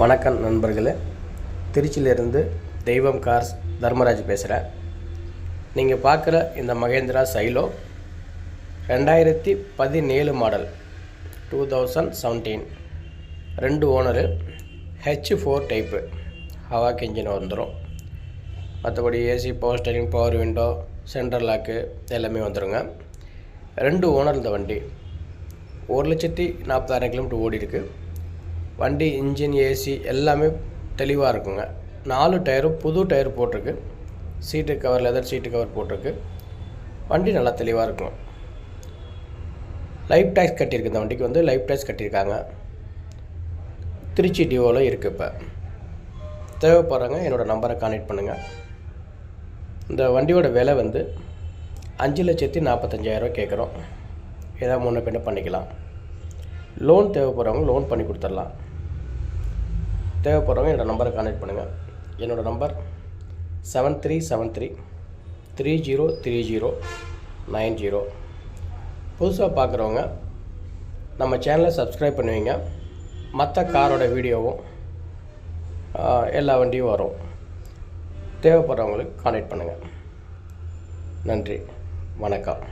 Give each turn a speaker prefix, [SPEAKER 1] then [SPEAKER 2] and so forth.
[SPEAKER 1] வணக்கம் நண்பர்களே, திருச்சியிலிருந்து தெய்வம் கார்ஸ் தர்மராஜ் பேசுகிறேன். நீங்கள் பார்க்குற இந்த Mahindra Xylo 2017 model 2017, 2 owner, H4 type Hawk engine வந்துடும். மற்றபடி AC, power steering, power window, central lock எல்லாமே வந்துடுங்க. 2 ஓனர் இந்த வண்டி 1,40,000 கிலோமீட்டர் ஓடி இருக்குது. வண்டி இன்ஜின், ஏசி எல்லாமே தெளிவாக இருக்குங்க. 4 டயரும் புது டயர் போட்டிருக்கு. Seat cover, leather seat cover போட்டிருக்கு. வண்டி நல்லா தெளிவாக இருக்கும். லைஃப் டேக்ஸ் கட்டியிருக்கு. இந்த வண்டிக்கு லைஃப் டேக்ஸ் கட்டியிருக்காங்க. திருச்சி டிஓவில் இருக்குது. இப்போ தேவைப்படுறவங்க என்னோடய நம்பரை கான்டெக்ட் பண்ணுங்கள். இந்த வண்டியோட விலை 5,45,000 கேட்குறோம். ஏதாவது முன்ன பின்ன பண்ணிக்கலாம். லோன் தேவைப்படுறவங்க லோன் பண்ணி கொடுத்துடலாம். தேவைப்படுறவங்க என்னோடய நம்பரை கான்டெக்ட் பண்ணுங்கள். என்னோடய நம்பர் 7373303090. புதுசாக பார்க்குறவங்க நம்ம சேனலை சப்ஸ்கிரைப் பண்ணுவீங்க. மற்ற காரோட வீடியோவும் எல்லா வண்டியும் வரும். தேவைப்படுறவங்களுக்கு கான்டெக்ட் பண்ணுங்கள். நன்றி, வணக்கம்.